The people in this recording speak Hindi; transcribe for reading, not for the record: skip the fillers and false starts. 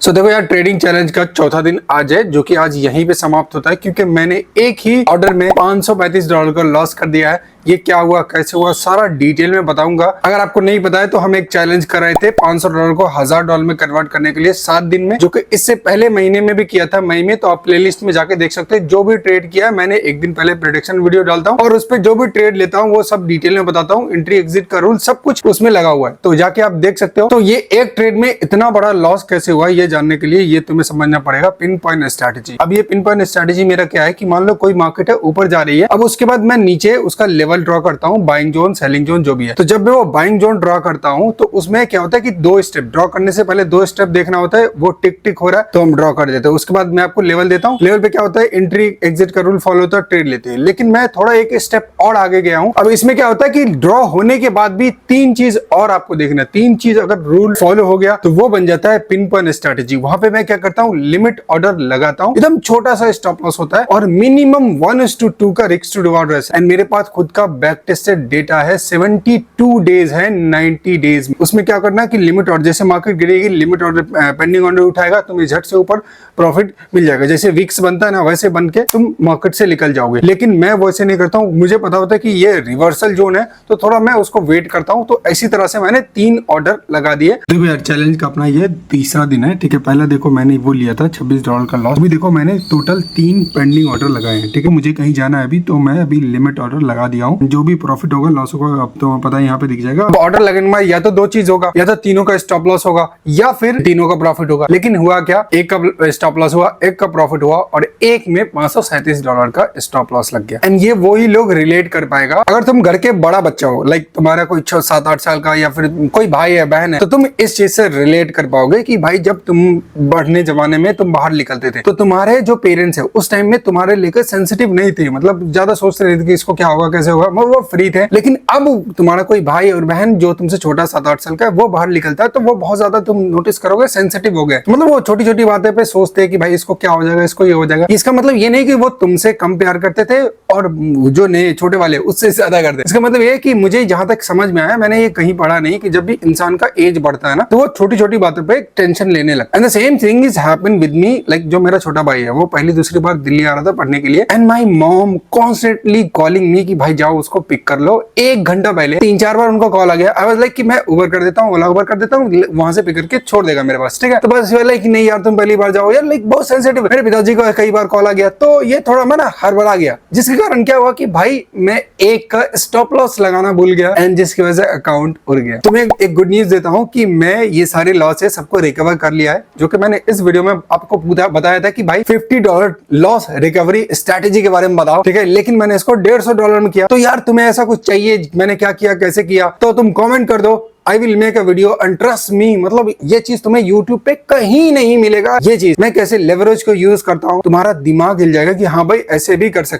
देखो यार, ट्रेडिंग चैलेंज का चौथा दिन आज है, जो कि आज यहीं पे समाप्त होता है क्योंकि मैंने एक ही ऑर्डर में $535 का लॉस कर दिया है। ये क्या हुआ, कैसे हुआ, सारा डिटेल में बताऊंगा। अगर आपको नहीं पता है तो हम एक चैलेंज कर रहे थे $500 को $1000 में कन्वर्ट करने के लिए 7 दिन में, जो कि इससे पहले महीने में भी किया था मई में। तो आप प्लेलिस्ट में जाके देख सकते हैं। जो भी ट्रेड किया है मैंने एक दिन पहले प्रेडिक्शन वीडियो डालता हूँ और उस पर जो भी ट्रेड लेता हूँ वो सब डिटेल में बताता हूँ। एंट्री एग्जिट का रूल सब कुछ उसमें लगा हुआ है, तो जाके आप देख सकते हो। तो ये एक ट्रेड में इतना बड़ा लॉस कैसे हुआ ये जानने के लिए ये तुम्हें समझना पड़ेगा पिन पॉइंट स्ट्रैटेजी। अब ये पिन पॉइंट स्ट्रैटेजी मेरा क्या है कि मान लो कोई मार्केट है ऊपर जा रही है, अब उसके बाद मैं नीचे उसका लेवल ड्रॉ करता हूँ, बाइंग जोन, सेलिंग जोन जो भी है। तो जब मैं वो बाइंग जोन ड्रॉ करता हूँ तो उसमें क्या होता है कि 2 स्टेप ड्रॉ करने से पहले 2 स्टेप देखना होता है। वो टिक टिक हो रहा है तो हम ड्रॉ कर देते हैं। उसके बाद मैं आपको लेवल देता हूँ। लेवल पे क्या होता है, एंट्री एग्जिट का रूल फॉलो होता है, ट्रेड लेते हैं। लेकिन मैं थोड़ा एक स्टेप और आगे गया हूँ। अब इसमें क्या होता है कि ड्रॉ होने के बाद भी 3 चीज और आपको देखना है। 3 चीज अगर रूल फॉलो हो गया तो वो बन जाता है पिन पॉइंट स्ट्रैटेजी। वहां पे मैं क्या करता हूँ, लिमिट ऑर्डर लगाता हूँ। एकदम छोटा सा स्टॉप लॉस होता है और मिनिमम 1:2 का risk to reward ratio. And मेरे पास खुद का बैक टेस्टेड डेटा है, 72 डेज है 90 डेज में। उसमें क्या करना है कि लिमिट ऑर्डर, जैसे मार्केट गिरेगी लिमिट ऑर्डर पेंडिंग ऑर्डर उठाएगा, तुम्हें झट से ऊपर प्रॉफिट मिल जाएगा। जैसे विक्स बनता है ना, वैसे बन के तुम मार्केट से निकल जाओगे। लेकिन मैं वैसे नहीं करता हूँ। मुझे पता होता है कि ये रिवर्सल जोन है तो थोड़ा मैं उसको वेट करता हूँ। तो इसी तरह से मैंने 3 ऑर्डर लगा दिए। देखो यार, चैलेंज का अपना ये तीसरा दिन है, ठीक है। पहला देखो मैंने वो लिया था $26 का लॉस। अभी देखो मैंने टोटल 3 पेंडिंग ऑर्डर लगाए हैं, ठीक है। मुझे कहीं जाना है अभी, तो मैं अभी लिमिट ऑर्डर लगा दिया हूँ। जो भी प्रॉफिट होगा लॉस होगा अब तो पता है, यहाँ पे दिख जाएगा। ऑर्डर लगने में या तो 2 चीज होगा, या तो तीनों का स्टॉप लॉस होगा या फिर तीनों का प्रॉफिट होगा। लेकिन हुआ क्या, एक का स्टॉप लॉस हुआ, एक का प्रॉफिट हुआ और एक में $537 का स्टॉप लॉस लग गया। एंड ये वही लोग रिलेट कर पाएगा अगर तुम घर के बड़ा बच्चा हो, लाइक तुम्हारा कोई 7-8 साल का या फिर कोई भाई है बहन है, तो तुम इस चीज से रिलेट कर पाओगे कि भाई जब तुम बढ़ने जमाने में तुम बाहर निकलते थे तो तुम्हारे जो पेरेंट्स है उस टाइम में तुम्हारे लेकर सेंसिटिव नहीं थे, मतलब ज्यादा सोचते नहीं थे कि इसको क्या होगा कैसे होगा, वो फ्री थे। लेकिन अब तुम्हारा कोई भाई और बहन जो तुमसे छोटा 7-8 साल का है वो बाहर निकलता है तो वो बहुत ज्यादा तुम नोटिस करोगे सेंसिटिव हो गए। मतलब वो छोटी छोटी बातें पे सोचते हैं कि भाई इसको क्या हो जाएगा, इसको ये हो जाएगा। इसका मतलब ये नहीं कि वो तुमसे कम प्यार करते थे और जो नए छोटे वाले उससे ज्यादा करते। इसका मतलब ये कि मुझे जहां तक समझ में आया, मैंने ये कहीं पढ़ा नहीं कि जब भी इंसान का एज बढ़ता है ना तो वो छोटी छोटी बातों पे टेंशन लेने लगता है। And the same thing is happen with me. Like जो मेरा छोटा भाई है वो पहली दूसरी बार दिल्ली आ रहा था पढ़ने के लिए, and my mom constantly calling me कि भाई जाओ उसको पिक कर लो। 1 घंटा पहले 3-4 बार उनका कॉल आ गया। आई वाज लाइक कि मैं उबर कर देता हूँ, ओला उबर कर देता हूँ, वहां से पिक करके छोड़ देगा मेरे पास, ठीक है। तो बस लाइक नहीं यार तुम पहली बार जाओ यार, लाइक बहुत सेंसिटिव। मेरे पिताजी को कई बार कॉल आ गया तो ये थोड़ा मैं ना हड़बड़ा गया, जिसके कारण क्या हुआ कि भाई मैं एक का स्टॉप लॉस लगाना भूल गया एंड जिसकी वजह से अकाउंट उड़ गया। तो मैं एक गुड न्यूज देता हूँ कि मैं ये सारे लॉस है सबको रिकवर कर लिया है, जो कि मैंने इस वीडियो में आपको बताया था कि भाई $50 लॉस रिकवरी स्ट्रैटेजी के बारे में बताओ, ठीक है। लेकिन मैंने इसको $150 में किया। तो यार तुम्हें ऐसा कुछ चाहिए मैंने क्या किया कैसे किया तो तुम कॉमेंट कर दो। I will make a video and trust me, मतलब ये चीज तुम्हें YouTube पे कहीं नहीं मिलेगा। ये चीज मैं कैसे लेवरेज को यूज करता हूँ, तुम्हारा दिमाग हिल जाएगा कि हाँ भाई ऐसे भी कर सकते।